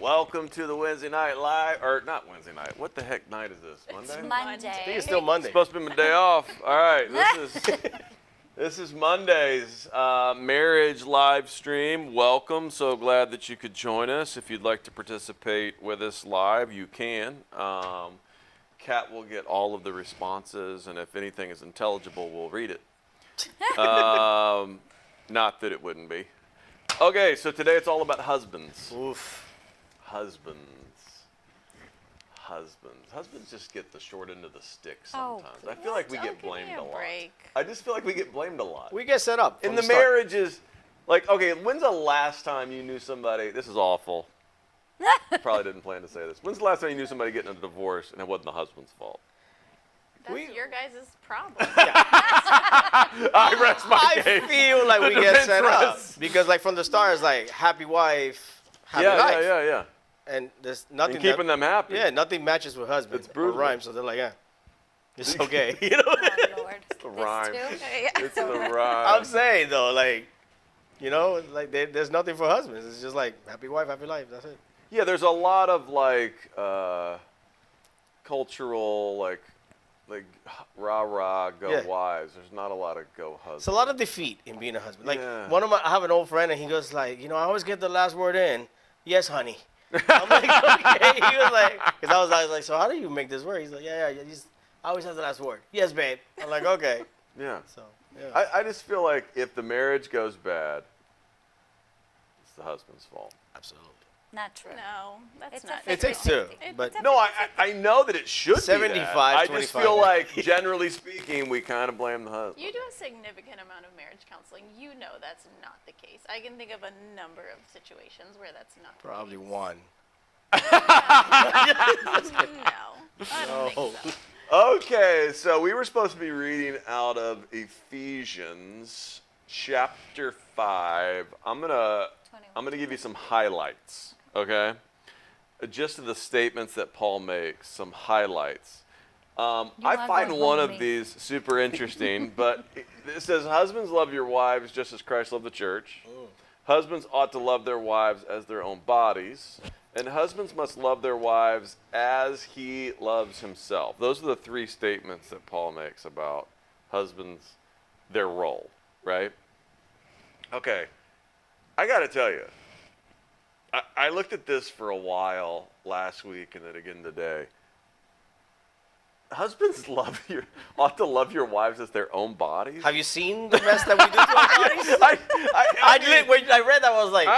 Welcome to the Wednesday Night Live, or not Wednesday night. What the heck night is this? Monday? It's Monday. I think it's still Monday. It's supposed to be my day off. All right, this is Monday's marriage live stream. Welcome. So glad that you could join us. If you'd like to participate with us live, you can. Kat will get all of the responses, and if anything is intelligible, we'll read it. Not that it wouldn't be. Okay, so today it's all about husbands. Oof. Husbands just get the short end of the stick Oh, sometimes. I feel like we get blamed a lot. I just feel like we get blamed a lot. We get set up. In the marriages, like, okay, when's the last time you knew somebody, this is awful. Probably didn't plan to say this. When's the last time you knew somebody getting a divorce and it wasn't the husband's fault? That's your guys' problem. I rest my case. I feel like we get set up. Because, like, from the start, it's like, happy wife, happy life. Yeah. And there's nothing. And keeping them happy. Yeah, nothing matches with husband. It's brutal. Or rhyme, so they're like, yeah, it's okay. You know? Oh, Lord. It's the rhyme. Yeah. It's the rhyme. I'm saying, though, like, you know, like, there's nothing for husbands. It's just like, happy wife, happy life. That's it. Yeah, there's a lot of, like, cultural, like rah-rah, go wives. There's not a lot of go husbands. It's a lot of defeat in being a husband. Like, Yeah. I have an old friend, and he goes like, you know, I always get the last word in. Yes, honey. I'm like, okay. He was like, because I was like, so how do you make this work? He's like, yeah. I always have the last word. Yes, babe. I'm like, okay. Yeah. So, yeah. I just feel like if the marriage goes bad, it's the husband's fault. Absolutely. Not true. No, that's It's not. a It takes two, but No, I know that it should be 75, that. I just 25. feel like, generally speaking, we kind of blame the husband. You do a significant amount of marriage counseling. You know that's not the case. I can think of a number of situations where that's not the probably case. one. No, I don't think so. Okay, so we were supposed to be reading out of Ephesians chapter 5. I'm gonna give you some highlights, okay? Just of the statements that Paul makes, some highlights. I find one of these super interesting, but it says, husbands, love your wives just as Christ loved the church. Husbands ought to love their wives as their own bodies. And husbands must love their wives as he loves himself. Those are the three statements that Paul makes about husbands, their role, right? Okay, I got to tell you, I looked at this for a while last week and then again today. Husbands ought to love your wives as their own bodies. Have you seen the mess that we do to our bodies? When I read that, I was like,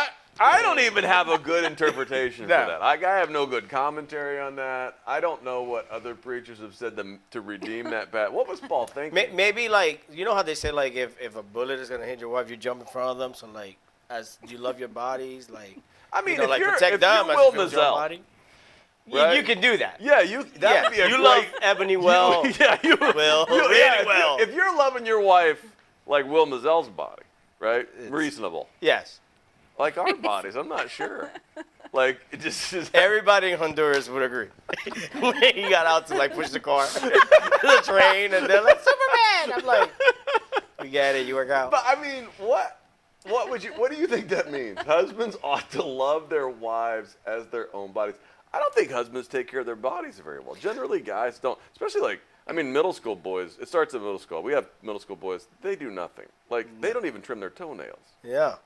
I don't even have a good interpretation for that. I have no good commentary on that. I don't know what other preachers have said to redeem that bad. What was Paul thinking? maybe, like, you know how they say, like, if a bullet is going to hit your wife, you jump in front of them. So, like, as you love your bodies, like, I mean, you know, if like, you're, protect if them you're as Will if it was your Mizell, body. right? You can do that. Yeah, that would be a you great. love Ebony well. You Will. really well. If you're loving your wife like Will Mizell's body, right? Reasonable. Yes. Like our bodies, I'm not sure. Like, it just is. Everybody in Honduras would agree. When he got out to, like, push the car, the train, and they're like, Superman! I'm like, we get it, you work out. But, I mean, what do you think that means? Husbands ought to love their wives as their own bodies. I don't think husbands take care of their bodies very well. Generally, guys don't. Especially, like, I mean, middle school boys. It starts at middle school. We have middle school boys. They do nothing. Like, they don't even trim their toenails. Yeah,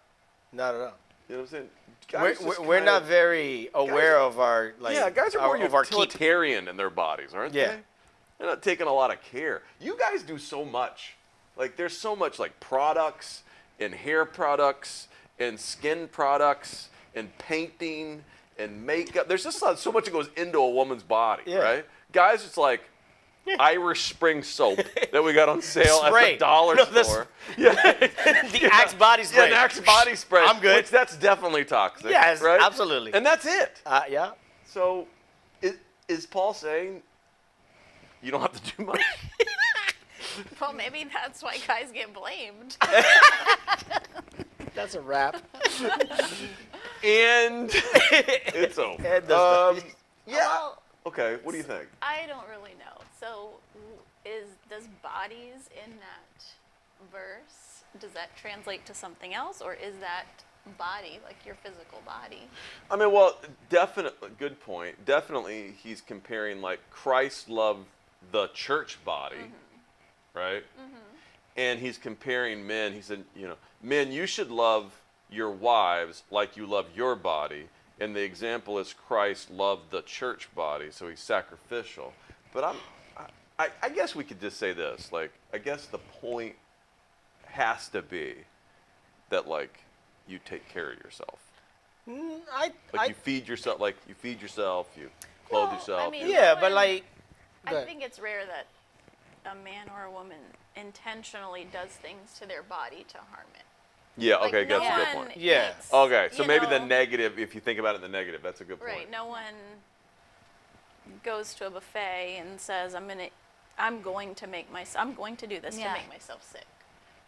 not at all. You know what I'm saying? Guys We're not very aware of our, like, guys are more of our utilitarian in their bodies, aren't they? They're not taking a lot of care. You guys do so much. Like, there's so much, like, products and hair products and skin products and painting and makeup. There's just so much that goes into a woman's body, right? Guys, it's like Irish Spring soap that we got on sale at the dollar store. The Axe body spray. Yeah, an Axe body spray. I'm good. Which that's definitely toxic. Yes, right? absolutely. And that's it. Yeah. So, is Paul saying you don't have to do much? Well, maybe that's why guys get blamed. That's a wrap. And it's over. Well, Okay, what do you think? I don't really know. So, does bodies in that verse, does that translate to something else, or is that body, like your physical body. I mean, well, definitely, good point. Definitely, he's comparing like Christ loved the church body, right? And he's comparing men. He said, men, you should love your wives like you love your body. And the example is Christ loved the church body, so he's sacrificial. But I guess we could just say this. Like, I guess the point has to be that, like, you take care of yourself. You feed yourself, you clothe Well, yourself. I mean, you- Yeah, no but one- like, go I ahead. think it's rare that a man or a woman intentionally does things to their body to harm it. yeah, Like, okay, no that's a good one point. Yeah. makes, Okay, so you maybe the know, negative, if you think about it in the negative, that's a good point. Right. No one goes to a buffet and says, "I'm going to do this to Yeah. make myself sick."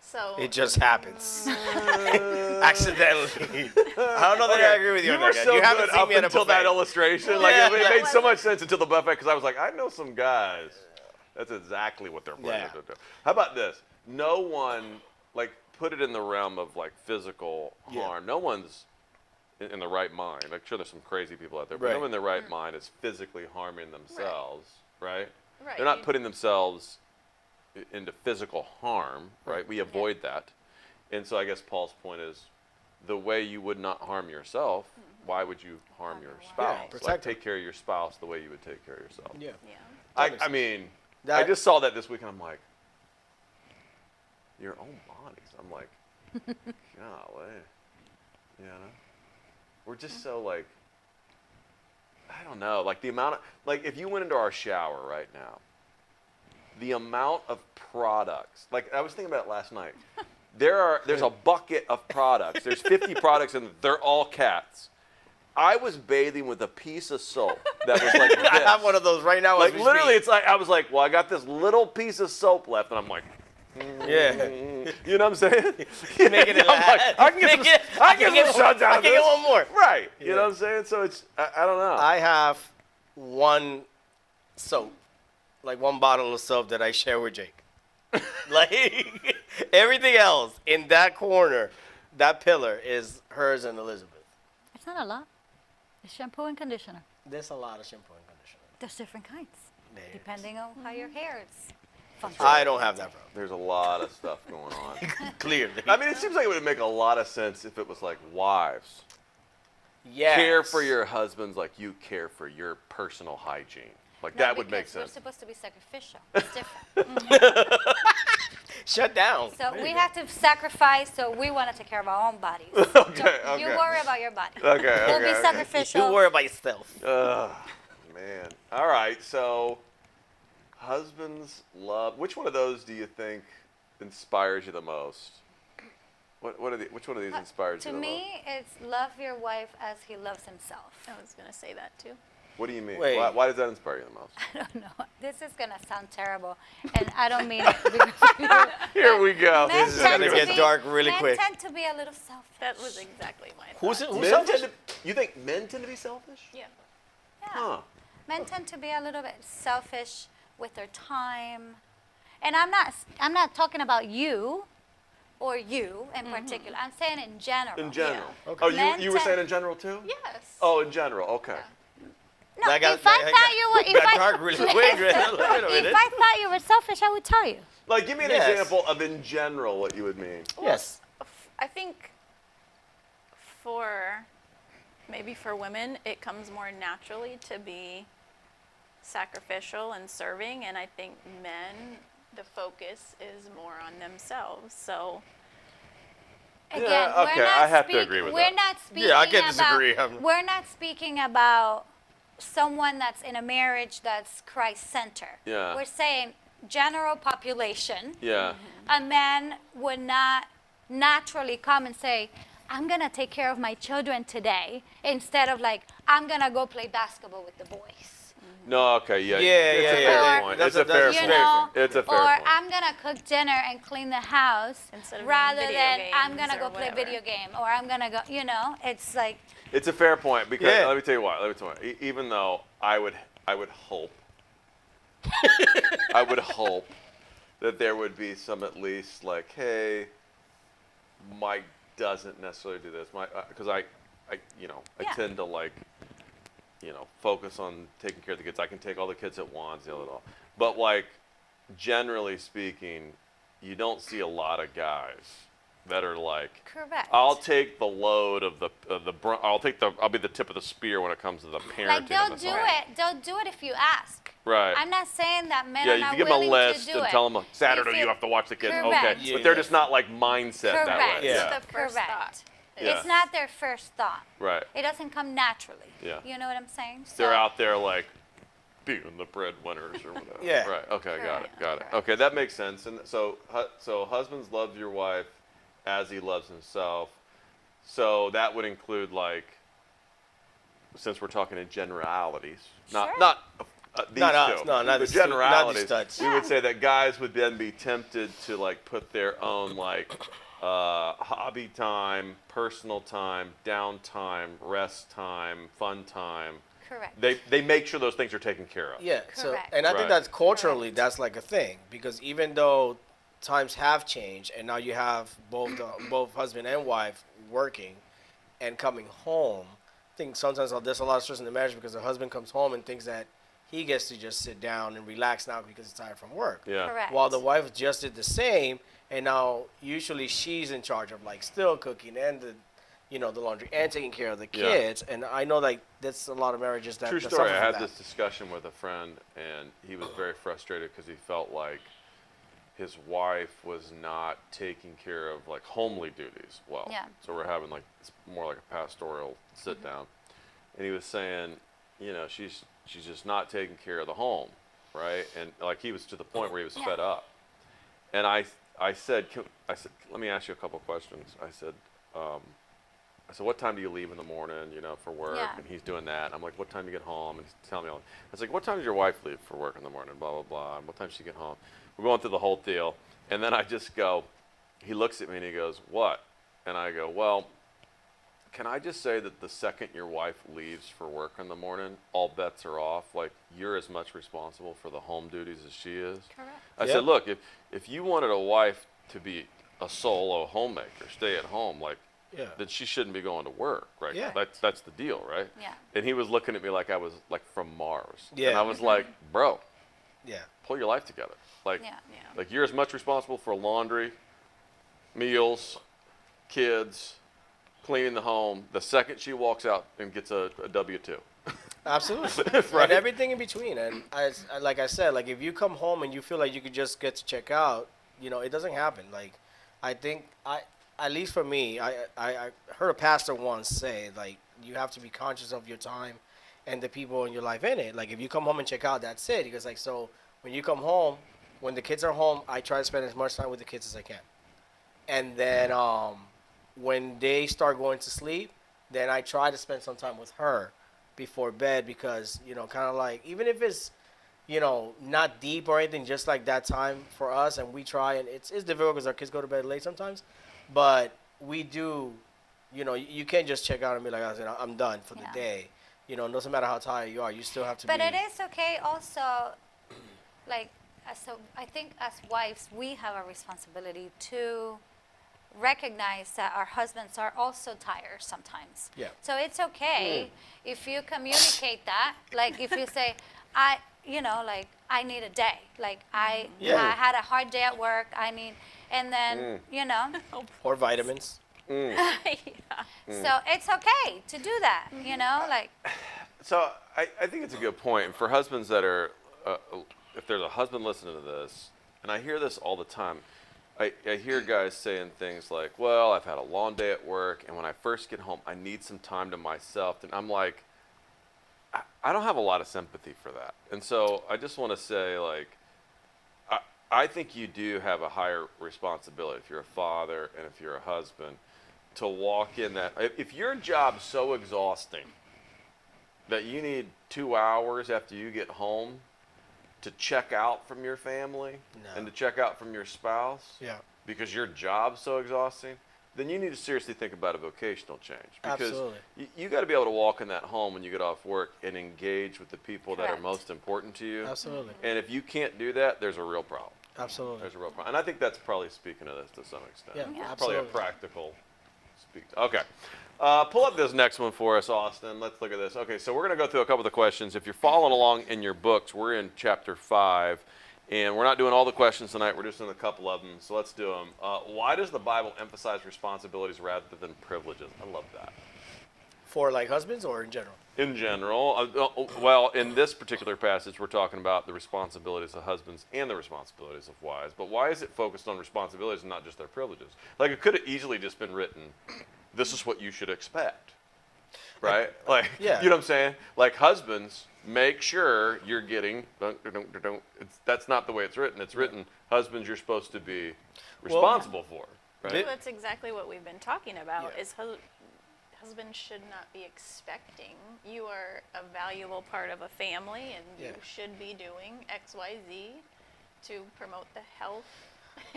So It just happens. Accidentally. I don't know that I agree with you You on were that. guy. so You haven't good seen up me at a until that buffet. illustration. Like, Yeah, it yeah. made so much sense until the buffet, because I was like, I know some guys. That's exactly what they're planning Yeah. to do. How about this? No one, like, put it in the realm of, like, physical Yeah. harm. No one's in the right mind. Like, sure, there's some crazy people out there, but Right. no one in their right mind is physically harming themselves, right? Right, They're not you- putting themselves into physical harm, right? We avoid that. And so I guess Paul's point is, the way you would not harm yourself, why would you harm your spouse? protect Like, them. take care of your spouse the way you would take care of yourself. Yeah. yeah. That makes I sense. mean, I That- just saw that this week, and I'm like, your own bodies. I'm like, golly, we're just so like, I don't know, like the amount of, like if you went into our shower right now, the amount of products, like I was thinking about it last night. There's a bucket of products. There's 50 products, and they're all cats. I was bathing with a piece of soap that was like this. I have one of those right now. Like as we literally, speak. it's like I was like, well, I got this little piece of soap left, and I'm like, Yeah. you know what I'm saying? Making it I'm like, I can get some suds out I of can this. get one more. Right. You Yeah. know what I'm saying? So it's I don't know. I have one soap, like one bottle of soap that I share with Jake. Like everything else in that corner, that pillar is hers and Elizabeth. It's not a lot. It's shampoo and conditioner. There's a lot of shampoo and conditioner. There's different kinds, There is. depending on how your hair is functioning. I don't have that problem. There's a lot of stuff going on. Clearly. I mean, it seems like it would make a lot of sense if it was like wives. Yes. Care for your husbands like you care for your personal hygiene. Like No, that would make because we're sense. supposed to be sacrificial. It's different. Shut down. So we have to sacrifice, so we want to take care of our own bodies. Okay, So okay. You worry about your body. Okay, We'll be okay. sacrificial. You worry about yourself. Ugh, man. All right, so husbands love. Which one of those do you think inspires you the most? Which one of these inspires To you the most? me, it's love your wife as he loves himself. I was gonna say that too. What do you mean? Wait. Why does that inspire you the most? I don't know. This is going to sound terrible, and I don't mean it. Because Here we go. men This is tend gonna to get be- dark really men quick. tend to be a little selfish. That was exactly my thought. Who's it? Who's Men selfish? tend to, you think men tend to be selfish? Yeah. Yeah. Huh. Men tend to be a little bit selfish with their time. And I'm not talking about you or you in particular. I'm saying in general. In general. Okay. Oh, Men you were tend- saying in general too? Yes. Oh, in general. Okay. No, That got- if I that thought got- you were, if got I, dark really quick. Wait a if minute. I thought you were selfish, I would tell you. Like, give me an Yes. example of in general what you would mean. Yes. I think maybe for women, it comes more naturally to be sacrificial and serving, and I think men, the focus is more on themselves. So Again, Yeah, okay, we're not I have to agree with we're that. not speaking Yeah, I can about, disagree. We're not speaking about someone that's in a marriage that's Christ-centered. Yeah. We're saying general population, Yeah. a man would not naturally come and say, I'm going to take care of my children today, instead of like, I'm going to go play basketball with the boys. No, okay, yeah. Yeah, it's yeah, a yeah. fair Or- point. That's It's a a- fair that's You point. know, It's a fair or point. I'm gonna cook dinner and clean the house Instead of rather video than I'm games gonna go or play whatever. video game, or I'm gonna go. You know, it's like It's a fair point because Yeah. let me tell you what. Even though I would hope, I would hope that there would be some at least like, hey, my doesn't necessarily do this. Because I Yeah. tend to like, focus on taking care of the kids. I can take all the kids at once, deal with it all. But like, generally speaking, you don't see a lot of guys that are like, Correct. I'll take the load of I'll be the tip of the spear when it comes to the parenting. Like in they'll this do home. it. They'll do it if you ask. Right. I'm not saying that men Yeah, are you not can give them a willing list to do and it. tell them Saturday If you have to watch the kids. Correct. Okay, but they're just not like mindset that Correct. way. Yeah. Yeah. The first Correct. thought. Yeah. It's not their first thought. Right. It doesn't come naturally. Yeah. You know what I'm saying? They're So- out there like being the breadwinners or whatever. Yeah. Right. Okay. Got it. Correct. Got it. Correct. Okay, that makes sense. And so husbands love your wife as he loves himself. So that would include like, since we're talking in generalities, Sure. not these Not two, us. No, not but these two- not these generalities. studs. We would say that guys would then be tempted to like put their own like hobby time, personal time, downtime, rest time, fun time. Correct. They make sure those things are taken care of. Yeah. So, Correct. and I Right. think that's culturally, Correct. that's like a thing, because even though times have changed and now you have both husband and wife working and coming home, I think sometimes there's a lot of stress in the marriage because the husband comes home and thinks that he gets to just sit down and relax now because he's tired from work. Yeah. Correct. While the wife just did the same, and now usually she's in charge of like still cooking and the laundry and taking care of the Yeah. kids. And I know like that's a lot of marriages that True that story. suffer I from had that. this discussion with a friend, and he was very frustrated because he felt like his wife was not taking care of like homely duties well. Yeah. So we're having like it's more like a pastoral sit down, and he was saying, she's just not taking care of the home, right? And like he was to the point where he was Yeah. fed up. And I said, let me ask you a couple questions. I said, what time do you leave in the morning, for work? Yeah. And he's doing that. And I'm like, what time do you get home? And he's telling me all. I was like, what time does your wife leave for work in the morning? Blah, blah, blah. And what time does she get home? We're going through the whole deal. And then I just go, he looks at me and he goes, what? And I go, well, can I just say that the second your wife leaves for work in the morning, all bets are off? Like, you're as much responsible for the home duties as she is? Correct. I Yep. said, look, if you wanted a wife to be a solo homemaker, stay at home, like, Yeah. then she shouldn't be going to work, right? Yeah. That's the deal, right? Yeah. And he was looking at me like I was like from Mars. Yeah. And I was like, bro, Yeah. pull your life together. Like, Yeah. Yeah. like you're as much responsible for laundry, meals, kids, cleaning the home the second she walks out and gets a W-2. Absolutely. Right. And everything in between. And like I said, like if you come home and you feel like you could just get to check out, it doesn't happen. Like I think at least for me, I heard a pastor once say like you have to be conscious of your time and the people in your life in it. Like if you come home and check out, that's it. He goes like, so when you come home, when the kids are home, I try to spend as much time with the kids as I can. And then when they start going to sleep, then I try to spend some time with her before bed because, kind of like, even if it's, not deep or anything, just like that time for us, and we try, and it's difficult because our kids go to bed late sometimes, but we do, you can't just check out and be like, I'm done for the Yeah. day. No matter how tired you are, you still have to But be. it is okay also, like, so I think as wives, we have a responsibility to recognize that our husbands are also tired sometimes. Yeah. So it's okay if you communicate that. Like if you say, I need a day. Like I had a hard day at work. And then, Or vitamins. Yeah. so it's okay to do that, like. So I think it's a good point. And for husbands that are, if there's a husband listening to this, and I hear this all the time, I hear guys saying things like, well, I've had a long day at work, and when I first get home, I need some time to myself. And I'm like, I don't have a lot of sympathy for that. And so I just want to say, like, I think you do have a higher responsibility if you're a father and if you're a husband to walk in that. If your job's so exhausting that you need 2 hours after you get home to check out from your family No. and to check out from your spouse Yeah. because your job's so exhausting, then you need to seriously think about a vocational change. Because Absolutely. you got to be able to walk in that home when you get off work and engage with the people that are Correct. most important to you. Absolutely. And if you can't do that, there's a real problem. Absolutely. There's a real problem. And I think that's probably speaking of this to some extent. Yeah, It's Yeah. probably a absolutely. practical speak. Okay. Pull up this next one for us, Austin. Let's look at this. Okay, so we're going to go through a couple of the questions. If you're following along in your books, we're in chapter 5, and we're not doing all the questions tonight. We're just doing a couple of them, so let's do them. Why does the Bible emphasize responsibilities rather than privileges? I love that. For like husbands or in general? In general, well, in this particular passage, we're talking about the responsibilities of husbands and the responsibilities of wives. But why is it focused on responsibilities and not just their privileges? Like, it could have easily just been written, this is what you should expect, right? Like, yeah. you know what I'm saying? Like, husbands, make sure you're getting, that's not the way it's written. It's written, husbands, you're supposed to be responsible for, right? That's exactly what we've been talking about, Yeah. is husbands should not be expecting. You are a valuable part of a family, and you should be doing X, Y, Z to promote the health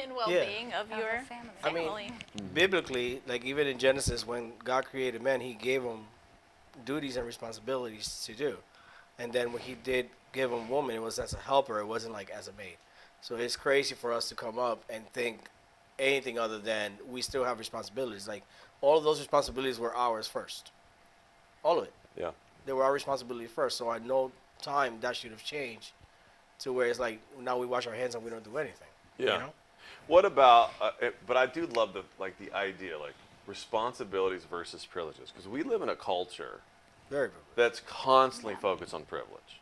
and well-being of Of your the family. I mean, family. biblically, like even in Genesis, when God created man, he gave him duties and responsibilities to do. And then when he did give him woman, it was as a helper. It wasn't like as a maid. So it's crazy for us to come up and think anything other than we still have responsibilities. Like all of those responsibilities were ours first. All of it. Yeah. They were our responsibility first. So at no time that should have changed to where it's like now we wash our hands and we don't do anything. Yeah. You know? What about, but I do love the idea, like responsibilities versus privileges, because we live in a culture Very good. that's constantly focused on privilege.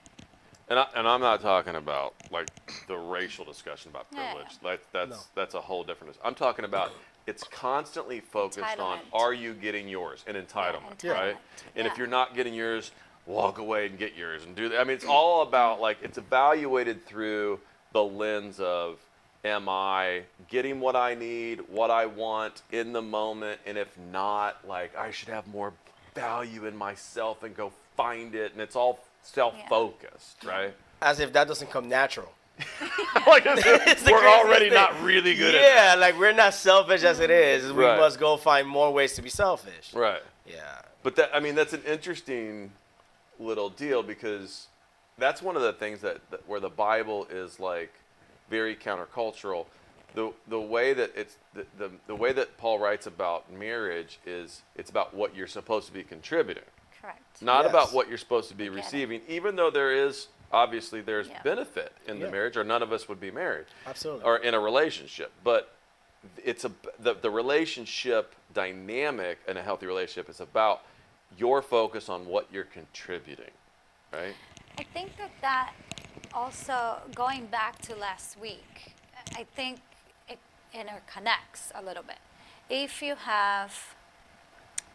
And I'm not talking about like the racial discussion about Yeah, privilege. yeah. Like that's a whole different. I'm talking about it's constantly focused on, Entitlement. are you getting yours, and entitlement, right? entitlement. And if Yeah. you're not getting yours, walk away and get yours and do that. I mean, it's all about like it's evaluated through the lens of, am I getting what I need, what I want in the moment? And if not, like I should have more value in myself and go find it. And it's all self-focused, right? As if that doesn't come natural. Like as if It's the we're craziest already thing. not really good at Yeah, like we're not selfish as it is. We Right. must go find more ways to be selfish. it. Right. Yeah. But that, I mean, that's an interesting little deal, because that's one of the things that where the Bible is like very countercultural. The way that it's the way that Paul writes about marriage is it's about what you're supposed to be contributing, Correct. not Yes. about what you're supposed to be get it. receiving. Even though there is obviously there's Yeah. benefit in the Yeah. marriage, or none of us would be married Absolutely. or in a relationship. But it's the relationship dynamic in a healthy relationship is about your focus on what you're contributing, right? I think that also, going back to last week, I think it interconnects a little bit. If you have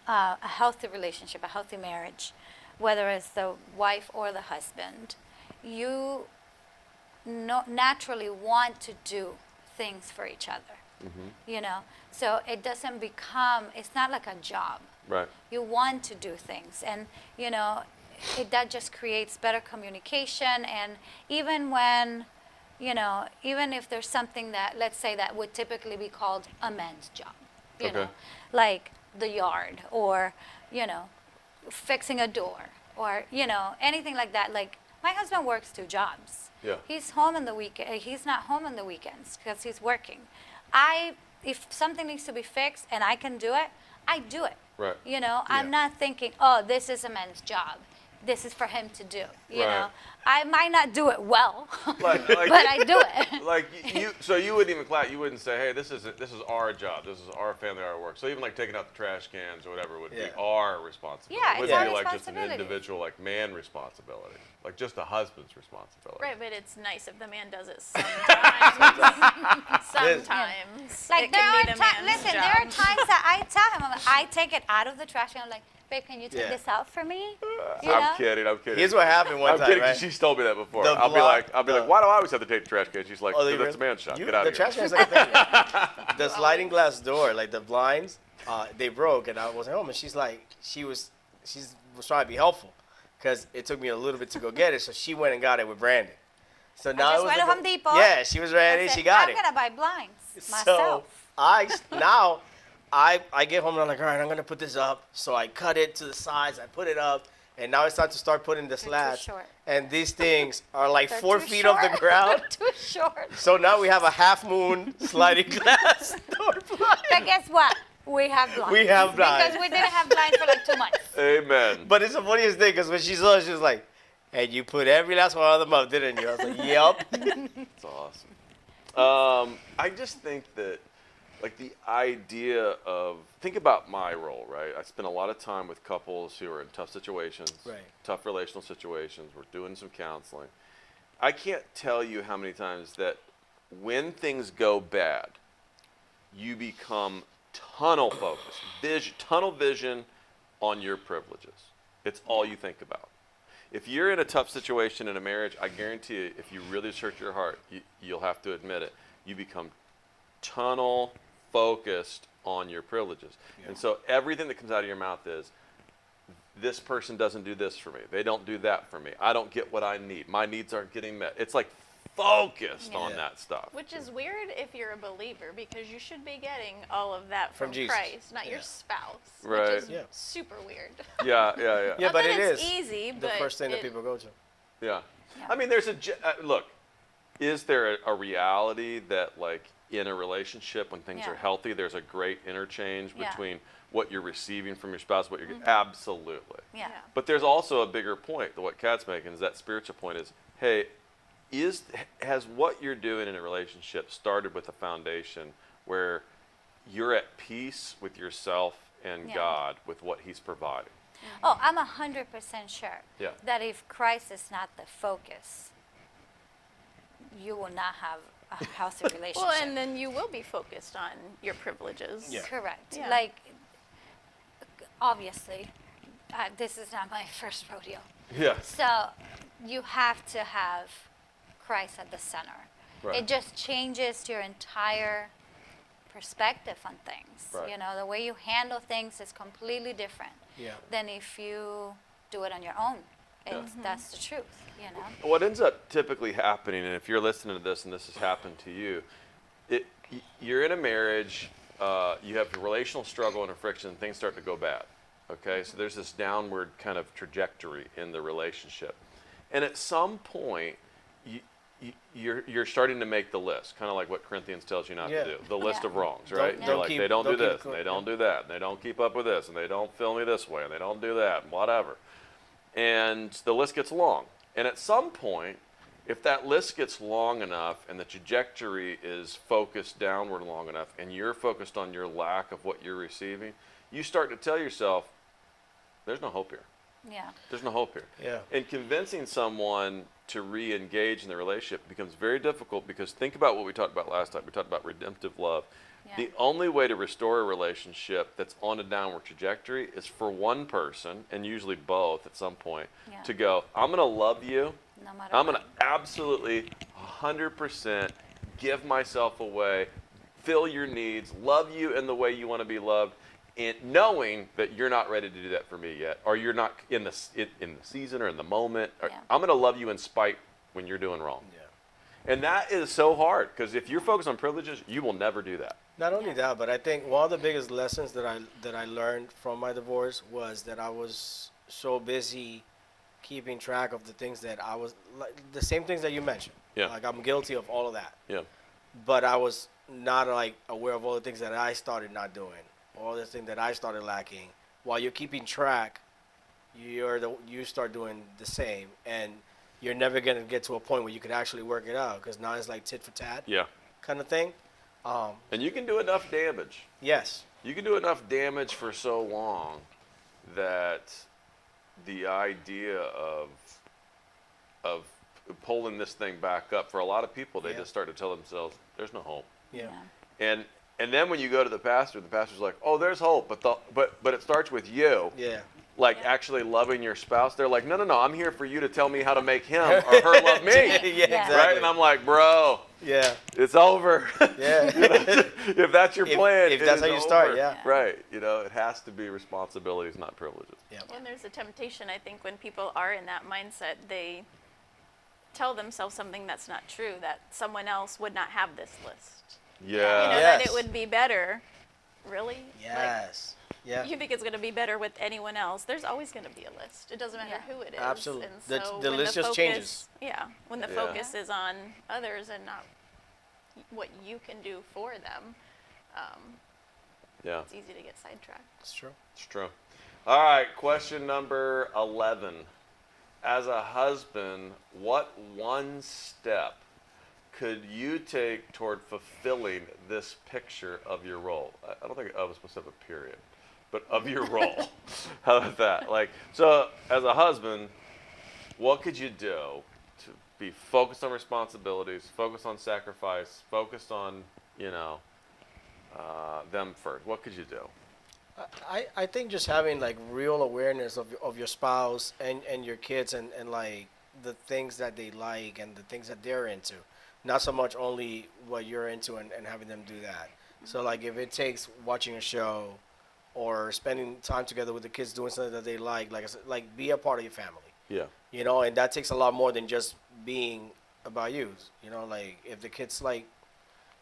a healthy relationship, a healthy marriage, whether it's the wife or the husband, you naturally want to do things for each other. You know, so it doesn't become, it's not like a job. Right. You want to do things, and you know that just creates better communication. And even when, you know, even if there's something that, let's say, that would typically be called a man's job, you know, Okay. like the yard, or you know, fixing a door, or you know, anything like that. Like my husband works 2 jobs. Yeah. He's home on the weekend. He's not home on the weekends because he's working. If something needs to be fixed and I can do it, I do it. Right. You know, I'm Yeah. not thinking, oh, this is a man's job. This is for him to do. You Right. know, I might not do it well, Like- but I do it. Like so you wouldn't even clap. You wouldn't say, "Hey, this is our job. This is our family, our work." So even like taking out the trash cans or whatever would be Yeah. our responsibility. Yeah, It it's wouldn't our be like just an responsibility. individual like man responsibility, like just a husband's responsibility. Right, but it's nice if the man does it sometimes. Sometimes. Like it there can are be the times. man's Listen, job. there are times that I tell him, I take it out of the trash can. I'm like, babe, can you take Yeah. this out for me? You know? I'm kidding. I'm kidding. Here's what happened one I'm time, kidding. 'Cause right? she's told me that before. The I'll be block- like, why do I always have to take the trash can? She's like, Oh, they that's a really- man shop. You- Get out the of here. trash can is like a thing. The sliding glass door, like the blinds, they broke, and I wasn't home. And she's like, she was trying to be helpful, because it took me a little bit to go get it. So she went and got it with Brandon. So now just it was went to like Home Depot. Yeah, she was ready. I said, She got I'm it. gonna buy blinds So myself. I get home and I'm like, all right, I'm gonna put this up. So I cut it to the sides. I put it up, and now it's time to start putting the too slats. short. And these things are like They're 4 too feet off the short. ground. They're too short. So now we have a half moon sliding glass door blind. But guess what? We have blinds. We have blinds. Because we didn't have blinds for like 2 months. Amen. But it's the funniest thing because when she saw it, she was like, "And you put every last one of them up, didn't you?" I was like, "Yep." It's awesome. I just think that, like, the idea of, think about my role, right? I spend a lot of time with couples who are in tough situations, Right. tough relational situations. We're doing some counseling. I can't tell you how many times that when things go bad, you become tunnel focused, tunnel vision on your privileges. It's all you think about. If you're in a tough situation in a marriage, I guarantee you, if you really search your heart, you'll have to admit it, you become tunnel focused on your privileges. Yeah. And so everything that comes out of your mouth is, this person doesn't do this for me. They don't do that for me. I don't get what I need. My needs aren't getting met. It's like focused on Yeah. that stuff. Which is weird if you're a believer because you should be getting all of that From from Jesus. Christ, not your Yeah. spouse. Right. Which is Yeah. super weird. Yeah. Yeah, Not but that it it's is easy, the but first thing that it- people go to. Yeah. Yeah. I mean, there's look, is there a reality that, like, in a relationship when things Yeah. are healthy, there's a great interchange Yeah. between what you're receiving from your spouse, what you're getting? Absolutely. Yeah. Yeah. But there's also a bigger point that what Kat's making is that spiritual point is, hey, has what you're doing in a relationship started with a foundation where you're at peace with yourself and Yeah. God with what He's providing? Oh, I'm 100% sure Yeah. that if Christ is not the focus, you will not have a healthy relationship. Well, and then you will be focused on your privileges. Yeah. Correct. Yeah. Like, obviously, this is not my first rodeo. Yeah. So you have to have Christ at the center. Right. It just changes your entire perspective on things. Right. You know, the way you handle things is completely different Yeah. than if you do it on your own. Yeah. That's the truth, you know. What ends up typically happening, and if you're listening to this and this has happened to you, you're in a marriage, you have a relational struggle and a friction, and things start to go bad. Okay, so there's this downward kind of trajectory in the relationship, and at some point, you're starting to make the list, kind of like what Corinthians tells you not Yeah. to do, the list Yeah. of wrongs, Don't- right? don't You're like, keep- they don't do don't keep this, and it they going. don't do that, and they don't keep up with this, and they don't fill me this way, and they don't do that, and whatever. And the list gets long. And at some point, if that list gets long enough and the trajectory is focused downward long enough and you're focused on your lack of what you're receiving, you start to tell yourself, there's no hope here. Yeah. There's no hope here. Yeah. And convincing someone to re-engage in the relationship becomes very difficult because think about what we talked about last time. We talked about redemptive love. Yeah. The only way to restore a relationship that's on a downward trajectory is for one person, and usually both at some point, Yeah. to go, I'm going to love you. No matter I'm what. going to absolutely 100% give myself away, fill your needs, love you in the way you want to be loved, and knowing that you're not ready to do that for me yet, or you're not in the season or in the moment. Or, Yeah. I'm going to love you in spite when you're doing wrong. Yeah. And that is so hard because if you're focused on privileges, you will never do that. Not only Yeah. that, but I think one of the biggest lessons that I learned from my divorce was that I was so busy keeping track of the things that I was like the same things that you mentioned. Yeah. Like I'm guilty of all of that. Yeah. But I was not like aware of all the things that I started not doing, all the things that I started lacking. While you're keeping track, you start doing the same, and you're never gonna get to a point where you could actually work it out because now it's like tit for tat Yeah. kind of thing. And you can do enough damage. Yes. You can do enough damage for so long that the idea of pulling this thing back up for a lot of people, they Yeah. just start to tell themselves, "There's no hope." Yeah. And then when you go to the pastor's like, "Oh, there's hope, but it starts with you." Yeah. Like Yeah. actually loving your spouse. They're like, "No, I'm here for you to tell me how to make him or her love me." Yeah, Yeah. exactly. Right? And I'm like, "Bro, Yeah. it's over." Yeah. If that's your plan, if it that's is how you start, over. yeah. Right. It has to be responsibilities, not privileges. Yeah. And there's a temptation, I think, when people are in that mindset, they tell themselves something that's not true, that someone else would not have this list. Yeah. You know, Yes. that it would be better. Really? Yes. Yeah. Like, you think it's going to be better with anyone else? There's always going to be a list. It doesn't matter Yeah. who it is. Absolutely. And The- so the when list just focus, changes. Yeah. When the Yeah. focus is on others and not what you can do for them, Yeah. It's easy to get sidetracked. It's true. It's true. All right, question number 11. As a husband, what one step could you take toward fulfilling this picture of your role? I don't think I was supposed to have a period, but of your role. How about that? Like, so as a husband, what could you do to be focused on responsibilities, focused on sacrifice, focused on, them first? What could you do? I think just having like real awareness of your spouse and your kids and like the things that they like and the things that they're into. Not so much only what you're into and having them do that. So like if it takes watching a show or spending time together with the kids doing something that they like I said, like be a part of your family. Yeah. And that takes a lot more than just being about you. Like if the kids like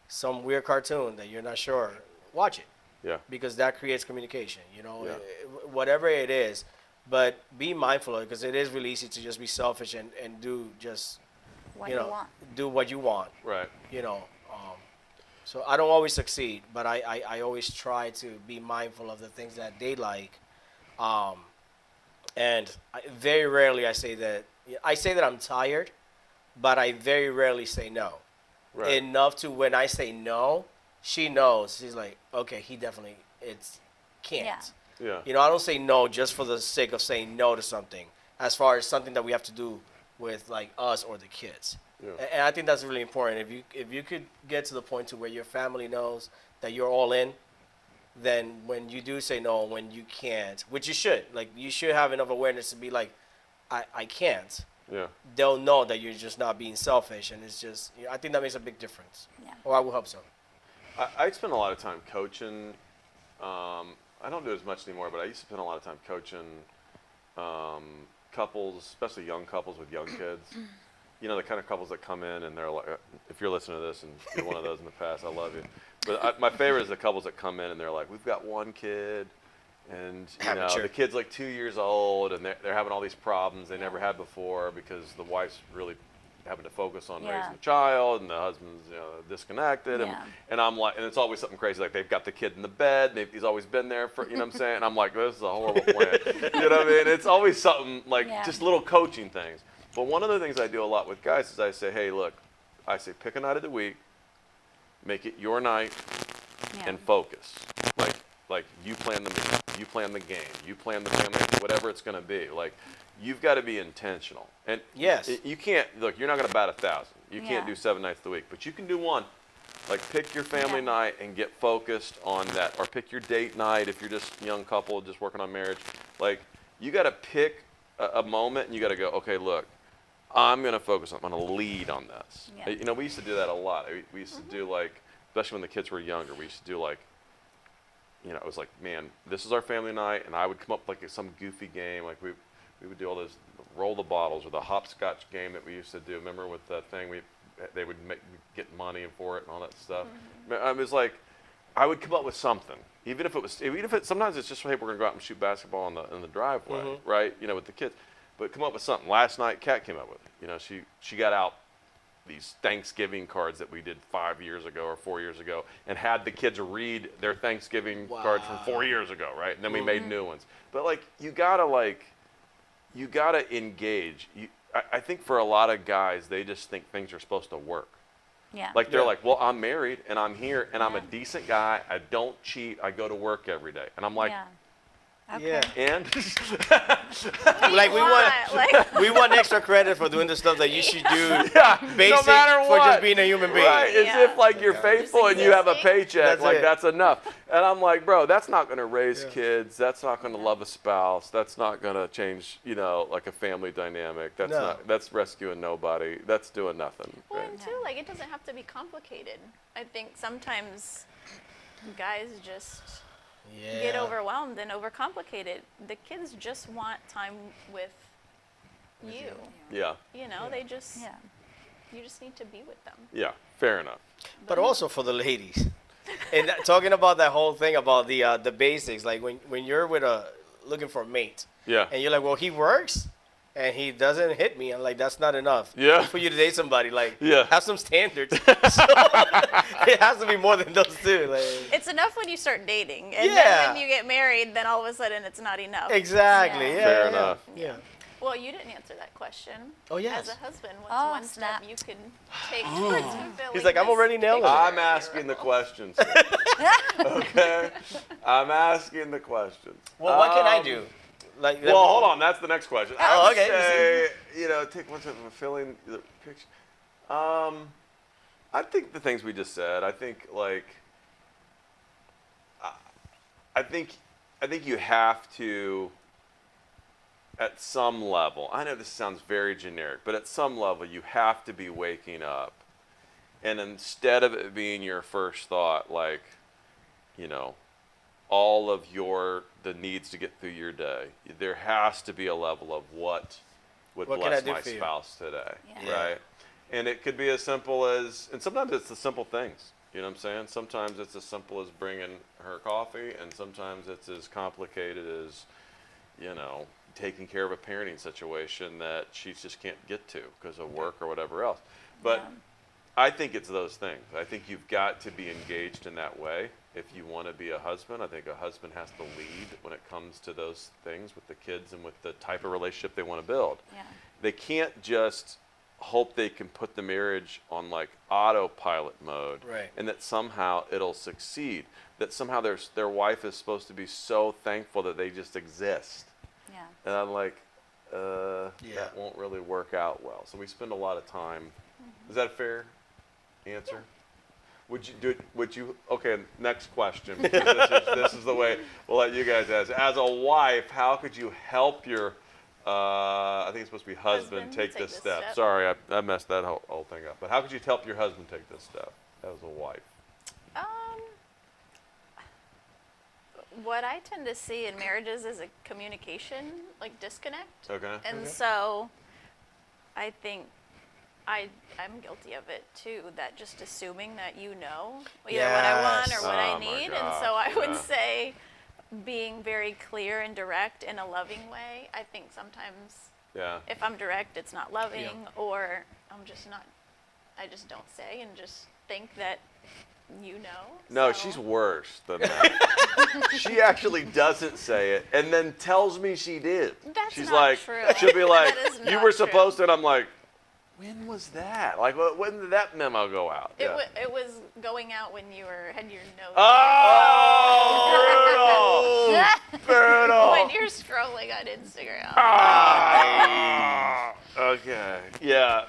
some weird cartoon that you're not sure, watch it. Yeah. Because that creates communication, Yeah. whatever it is. But be mindful of it because it is really easy to just be selfish and do just, What you want. do what you want, Right. So I don't always succeed, but I always try to be mindful of the things that they like. And very rarely I say that I'm tired, but I very rarely say no. Right. Enough to when I say no, she knows. She's like, okay, he definitely can't. Yeah. Yeah. I don't say no just for the sake of saying no to something. As far as something that we have to do with like us or the kids. Yeah. And I think that's really important. If you could get to the point to where your family knows that you're all in, then when you do say no, when you can't, which you should, like you should have enough awareness to be like, I can't. Yeah. They'll know that you're just not being selfish, and it's just I think that makes a big difference. Yeah. Or I would hope so. I spend a lot of time coaching. I don't do it as much anymore, but I used to spend a lot of time coaching couples, especially young couples with young kids. The kind of couples that come in and they're like, if you're listening to this and you're one of those in the past, I love you. But my favorite is the couples that come in and they're like, we've got one kid, and the kid's like 2 years old, and they're having all these problems they never had before because the wife's really having to focus on raising the child, and the husband's disconnected, and I'm like, and it's always something crazy, like they've got the kid in the bed, and he's always been there for, what I'm saying, and I'm like, this is a horrible plan, you know what I mean? It's always something like just little coaching things. But one of the things I do a lot with guys is I say, hey, look, pick a night of the week, make it your night, and focus. Like you plan the meal, you plan the game, you plan the family, whatever it's going to be. Like you've got to be intentional. And Yes. you can't look. You're not going to bat 1,000. You can't Yeah. do 7 nights a week, but you can do one. Like pick your family night and get focused on that, or pick your date night if you're just a young couple just working on marriage. Like you got to pick a moment and you got to go. Okay, look. I'm going to focus on, I'm going to lead on this. Yeah. We used to do that a lot. We used to do like, especially when the kids were younger, we used to do like, it was like, man, this is our family night, and I would come up with like some goofy game. Like we would do all this roll the bottles or the hopscotch game that we used to do. Remember with that thing, they would get money for it and all that stuff. It was like, I would come up with something. Even if sometimes it's just, hey, we're going to go out and shoot basketball in the driveway, right? With the kids. But come up with something. Last night, Kat came up with it. She got out these Thanksgiving cards that we did 5 years ago or 4 years ago, and had the kids read their Thanksgiving cards from 4 years ago, right? And then we made new ones. But like, you gotta engage. I think for a lot of guys, they just think things are supposed to work. Yeah. Like they're like, well, I'm married and I'm here and I'm a Yeah. decent guy. I don't cheat. I go to work every day, and I'm like, Yeah. Okay. Yeah. and Like we want Like, we want extra credit for doing the stuff that you should do. yeah, Basic no matter for what. just being a human being. Right, Yeah. as if like you're faithful and you have a existing. paycheck, That's like it. that's enough. And I'm like, bro, that's not gonna raise Yeah. kids. That's not gonna love a spouse. That's not gonna change, like a family dynamic. That's No. that's rescuing nobody. That's doing nothing. well, Right? and too, like it doesn't have to be complicated. I think sometimes guys just Yeah. get overwhelmed and overcomplicate it. The kids just want time with you. Yeah, They just Yeah. you just need to be with them. yeah, fair enough. But also for the ladies. And talking about that whole thing about the basics, like when you're looking for a mate, Yeah, and you're like, well, he works, and he doesn't hit me, I'm like, that's not enough. Yeah. For you to date somebody, like, Yeah. have some standards. So it has to be more than those two. Like, It's enough when you start dating, and Yeah. then when you get married, then all of a sudden it's not enough. exactly. Yeah. Yeah. Fair yeah, enough. Yeah. Well, you didn't answer that question. Oh, yes. As a husband, what's Oh, one snap. step you can take towards fulfilling He's like, I'm this already nailing it. picture I'm in your asking the role? questions. Okay? I'm asking the questions. Well, what can I do? Like, Well, hold on. That's the next question. I Oh, would okay. say, take one step of fulfilling the picture. I think the things we just said. I think I think you have to, at some level. I know this sounds very generic, but at some level, you have to be waking up, and instead of it being your first thought, like, all of the needs to get through your day, there has to be a level of what would What can I bless do my for you? spouse today, Yeah. right? And it could be as simple as, and sometimes it's the simple things. You know what I'm saying? Sometimes it's as simple as bringing her coffee, and sometimes it's as complicated as, taking care of a parenting situation that she just can't get to because of work or whatever else. But Yeah. I think it's those things. I think you've got to be engaged in that way if you want to be a husband. I think a husband has to lead when it comes to those things with the kids and with the type of relationship they want to build. Yeah. They can't just hope they can put the marriage on like autopilot mode, Right. and that somehow it'll succeed. That somehow their wife is supposed to be so thankful that they just exist. Yeah. And I'm like, Yeah. that won't really work out well. So we spend a lot of time. Is that a fair answer? Would you do it? Would you? Okay. Next question. Because this is the way we'll let you guys ask. As a wife, how could you help your? I think it's supposed to be husband take this step. Sorry, I messed that whole thing up. But how could you help your husband take this step as a wife? What I tend to see in marriages is a communication like disconnect. Okay. And so I think I'm guilty of it too, that just assuming that either what I want or what Oh I my need. And gosh, so I would yeah. say being very clear and direct in a loving way. I think sometimes Yeah. if I'm direct, it's not loving, or I just don't say and just think that No, so- she's worse than that. She actually doesn't say it and then tells me she did. That's She's not like, true. she'll be like, That is you not were true. supposed to, and I'm like, when was that? Like, when did that memo go out? It, Yeah. it was going out when you had your nose. Oh, brutal. When you're scrolling on Instagram. Ah, okay. Yeah.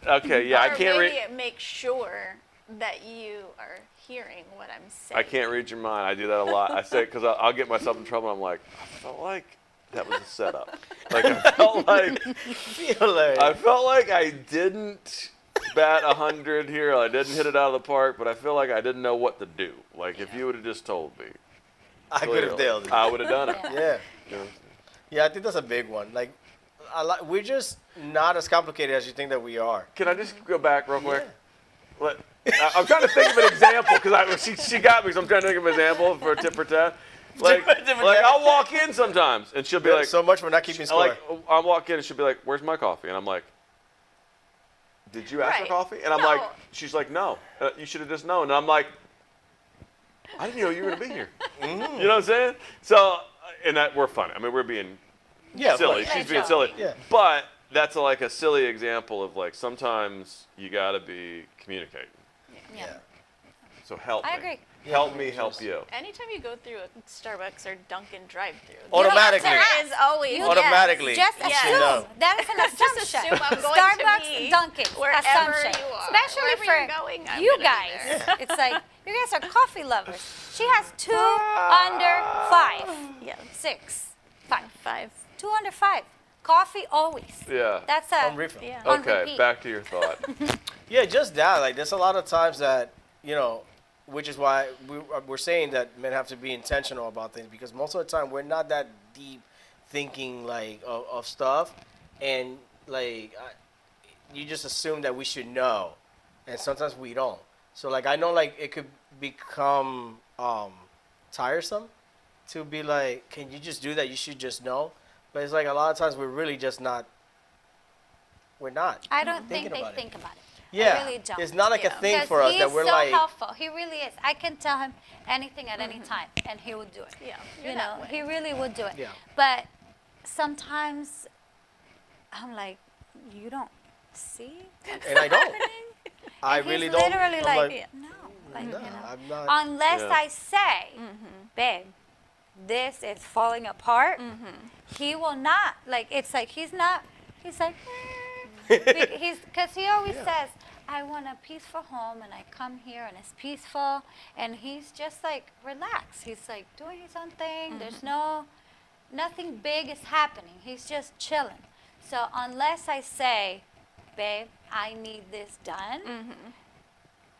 Okay. Yeah. I Or can't maybe read. make sure that you are hearing what I'm saying. I can't read your mind. I do that a lot. I say because I'll get myself in trouble. I'm like, I felt like that was a setup. Like I felt like I didn't bat 100 here. I didn't hit it out of the park, but I feel like I didn't know what to do. Like if you would have just told me, I could have clearly, nailed it. I would have done it. Yeah. You know? Yeah, I think that's a big one. Like, we're just not as complicated as you think that we are. Can I just go back real quick? I'm trying to think of an example because she got me, so I'm trying to think of an example for tit for tat. Like I'll walk in sometimes and she'll be like, so much for not keeping score. I'll walk in and she'll be like, "Where's my coffee?" And I'm like, "Did you ask for Right. coffee?" And I'm No. like, she's like, "No, you should have just known." And I'm like, "I didn't know you were gonna be here." You know what I'm saying? So, and that we're funny. I mean, we're being silly. but- She's being silly. Yeah. But that's like a silly example of like sometimes you gotta be communicating. Yeah. So help me. I agree. Help me help you. Anytime you go through a Starbucks or Dunkin' drive-through, Automatically. the answer is always Automatically. Just Yes. assume. No. That is an assumption. Just assume I'm going to Starbucks, be Dunkin', wherever assumption. you are. Especially Wherever for you're going, I'm you gonna be guys. there. It's like, you guys are coffee lovers. She has 2 under 5. Yeah. 6. 5. 5. 2 under 5. Coffee always. Yeah. That's a On refill. Yeah. on Okay, repeat. back to your thought. Yeah, just that. Like, there's a lot of times that, which is why we're saying that men have to be intentional about things, because most of the time we're not that deep thinking, like, of stuff. And, like, you just assume that we should know. And sometimes we don't. So, like, I know, like, it could become tiresome to be like, can you just do that? You should just know. But it's like a lot of times we're really just not. We're not. I don't think thinking they about it. think about it. Yeah. I really don't. It's not like a Yeah. thing Because for us he that is we're so like. helpful. He really is. I can tell him anything at any time, and he will do it. Yeah, You you're know, that way. he really would do it. Yeah. But sometimes I'm like, you don't see? And I don't. happening?" I And really he's don't. literally I'm like, no, like, no, you know. I'm not. Unless Yeah. I say, babe, this is falling apart, he will not. Like, it's like he's not, he's like, because he always says, I want a peaceful home, and I come here and it's peaceful, and he's just like relaxed. He's like doing his own thing. There's nothing big is happening. He's just chilling. So unless I say, babe, I need this done,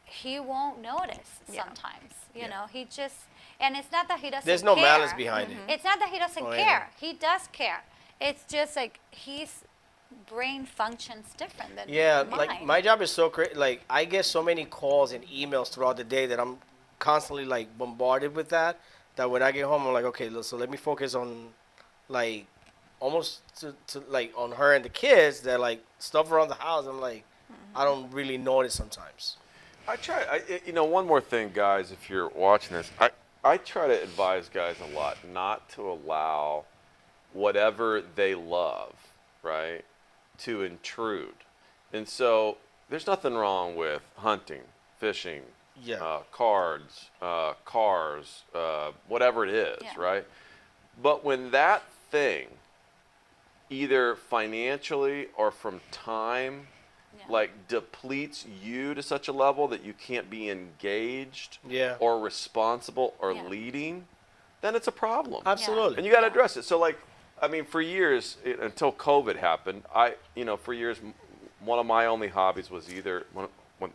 he won't notice Yeah. sometimes. You know, he just, and it's not that he doesn't There's no care. malice behind it. It's not that he doesn't Oh, care. He does care. It's just like his brain functions different than Yeah, mine. like my job is so crazy. Like I get so many calls and emails throughout the day that I'm constantly like bombarded with that. That when I get home, I'm like, okay, so let me focus on, like, almost to like on her and the kids. That like stuff around the house. I'm like, I don't really notice sometimes. One more thing, guys, if you're watching this, I try to advise guys a lot not to allow whatever they love, right, to intrude. And so there's nothing wrong with hunting, fishing, Yeah. cards, cars, whatever it is, Yeah. right? But when that thing, either financially or from time, Yeah. like depletes you to such a level that you can't be engaged Yeah. or responsible or Yeah. leading, then it's a problem. Absolutely. And you got to Yeah. address it. So, like, I mean, for years, until COVID happened, for years, one of my only hobbies was either,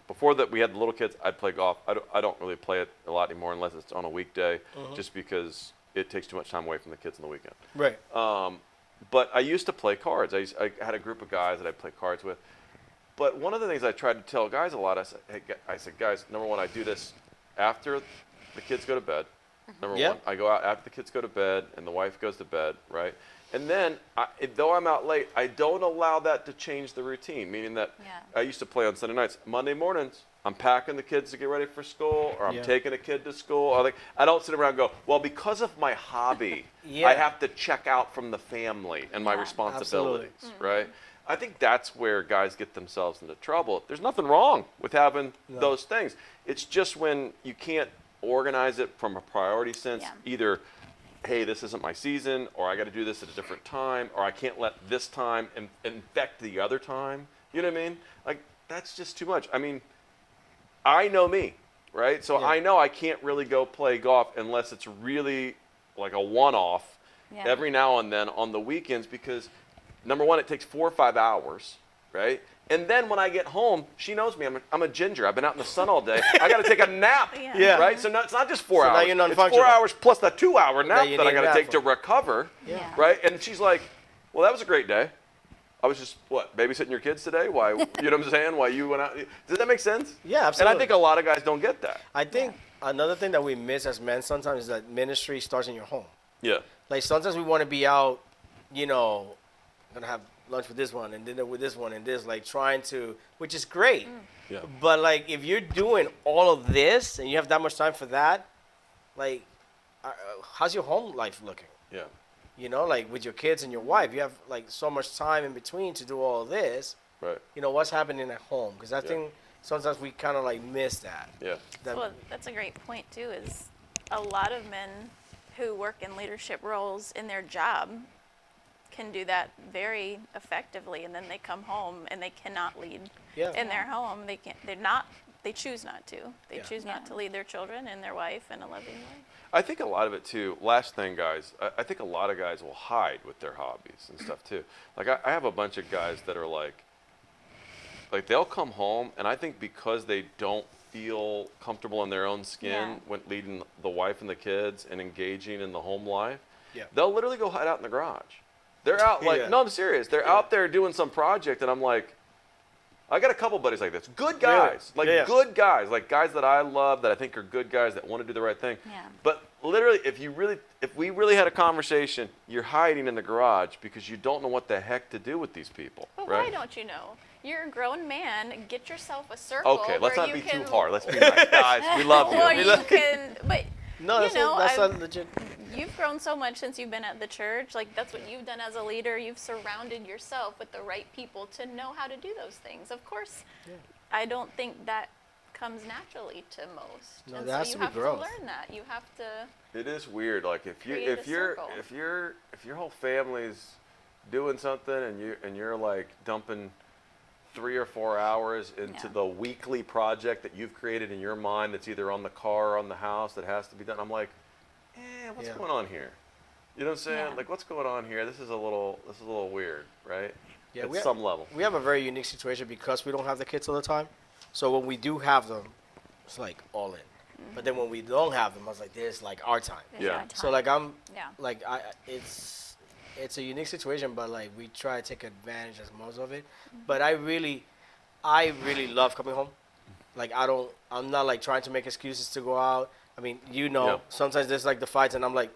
before that we had the little kids, I'd play golf. I don't really play it a lot anymore unless it's on a weekday, just because it takes too much time away from the kids on the weekend. Right. But I used to play cards. I had a group of guys that I played cards with. But one of the things I tried to tell guys a lot, I said, guys, number one, I do this after the kids go to bed. Number Yep. one, I go out after the kids go to bed and the wife goes to bed, right? And then, though I'm out late, I don't allow that to change the routine, meaning that Yeah. I used to play on Sunday nights. Monday mornings, I'm packing the kids to get ready for school, or I'm Yeah. taking a kid to school. Or like, I don't sit around and go, well, because of my hobby, Yeah. I have to check out from the family and my Yeah. responsibilities, right? I think that's where guys get themselves into trouble. There's nothing wrong with having those things. It's just when you can't organize it from a priority sense, Yeah. either, hey, this isn't my season, or I got to do this at a different time, or I can't let this time infect the other time. You know what I mean? Like, that's just too much. I mean, I know me, right? So Yeah. I know I can't really go play golf unless it's really like a one-off Yeah. every now and then on the weekends, because number one, it takes 4 or 5 hours, right? And then when I get home, she knows me. I'm a ginger. I've been out in the sun all day. I got to take a nap, Yeah. Yeah. right? So it's not just 4 So now hours. you're It's non-functional. 4 hours plus the 2-hour nap you that I need a got to nap take to for. recover, Yeah. right? And she's like, well, that was a great day. I was just, babysitting your kids today? Why, you know what I'm saying? Why you went out? Does that make sense? Yeah, And absolutely. I think a lot of guys don't get that. I think another thing that we miss as men sometimes is that ministry starts in your home. Yeah. Like sometimes we want to be out, gonna have lunch with this one and dinner with this one and this, like trying to, which is great. Yeah. But like if you're doing all of this and you have that much time for that, like, how's your home life looking? Yeah. Like with your kids and your wife, you have like so much time in between to do all of this. Right. What's happening at home? Because I Yeah. think sometimes we kind of like miss that. Yeah. That- Well, that's a great point too. Is a lot of men who work in leadership roles in their job can do that very effectively, and then they come home and they cannot lead Yeah. in their home. They can't. They're not. They choose not to. They Yeah. choose not Yeah. to lead their children and their wife in a loving way. I think a lot of it too. Last thing, guys. I think a lot of guys will hide with their hobbies and stuff too. Like I have a bunch of guys that are like they'll come home, and I think because they don't feel comfortable in their own skin Yeah. when leading the wife and the kids and engaging in the home life, Yeah. they'll literally go hide out in the garage. They're out like, Yeah. no, I'm serious. They're out there doing some project, and I'm like, I got a couple buddies like this. Good guys. Really? Yeah. Good guys. Like guys that I love, that I think are good guys that want to do the right thing. Yeah. But literally, if we really had a conversation, you're hiding in the garage because you don't know what the heck to do with these people, But right? why don't you know? You're a grown man. Get yourself a circle. Okay, let's where not you be can, too hard. Let's be nice, guys. We love you. Or you can, but No, you that's know, that's I've- legit. you've grown so much since you've been at the church. Like, that's what you've done as a leader. You've surrounded yourself with the right people to know how to do those things. Of course, I don't think that comes naturally to most. No, and there so has you to be have growth. to learn that. You have to. It is weird. Like if Create a circle. your whole family's doing something and you're like dumping 3 or 4 hours into Yeah. the weekly project that you've created in your mind that's either on the car or on the house that has to be done. I'm like, what's Yeah. going on here? You know what I'm saying? Yeah. Like what's going on here? This is a little weird, right? Yeah, At some level. We have a very unique situation because we don't have the kids all the time. So when we do have them, it's like all in. But then when we don't have them, I was like, this is like our time. It's Yeah. our So time. like I'm Yeah. like it's a unique situation, but like we try to take advantage as most of it. But I really love coming home. Like I'm not like trying to make excuses to go out. I mean, Yeah. sometimes there's like the fights and I'm like,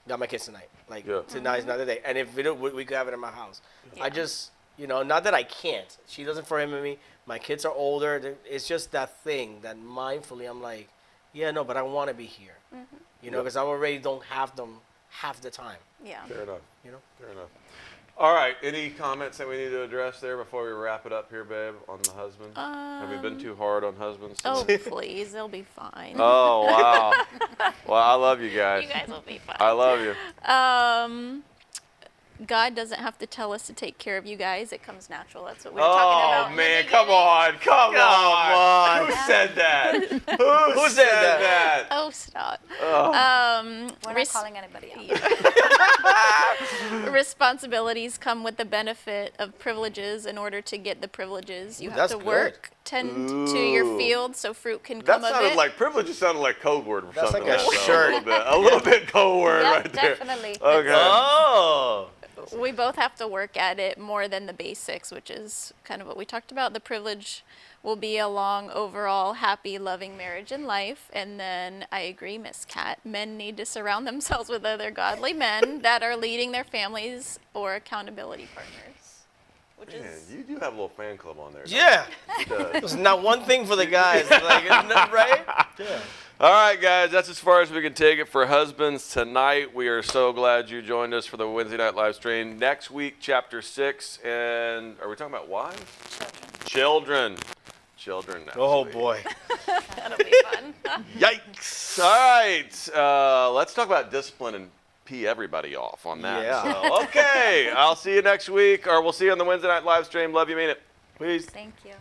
got my kids tonight. Like Yeah. tonight's not the day. And if we don't, we could have it in my house. Yeah. I just, not that I can't. She doesn't prohibit me. My kids are older. It's just that thing that mindfully I'm like, yeah, no, but I want to be here. Because I already don't have them half the time. Yeah. Fair enough. You know? Fair enough. All right. Any comments that we need to address there before we wrap it up here, babe, on the husbands? Have we been too hard on husbands? Oh, today? please, they'll be fine. Oh, wow. Well, I love you guys. You guys will be fine. I love you. God doesn't have to tell us to take care of you guys. It comes natural. That's what we were talking about. Oh, in the man. Come beginning. on. Come on. on. Who said that? Who said that? Oh, stop. Oh. We're Res- not calling anybody out. Responsibilities come with the benefit of privileges. In order to get the privileges, you have That's to good. work, tend to your Ooh. field so fruit can That come of sounded it. like privilege. It sounded like code word or That's something. like a that, shirt. A little bit code word Yep, right there. definitely. Okay. Oh. We both have to work at it more than the basics, which is kind of what we talked about. The privilege will be a long, overall, happy, loving marriage and life. And then I agree, Miss Cat, men need to surround themselves with other godly men that are leading their families or accountability partners. Which Man, is you do have a little fan club on there. don't Yeah. you? There's not one thing for the guys. Like, right? Yeah. All right, guys, that's as far as we can take it for husbands tonight. We are so glad you joined us for the Wednesday night live stream. Next week, chapter 6, and are we talking about wives? Children. Children. Next Oh week. boy. that'll be fun. Yikes! All right, let's talk about discipline and pee everybody off on that. Yeah. So, okay, I'll see you next week, or we'll see you on the Wednesday night live stream. Love you, mean it. Peace. Thank you.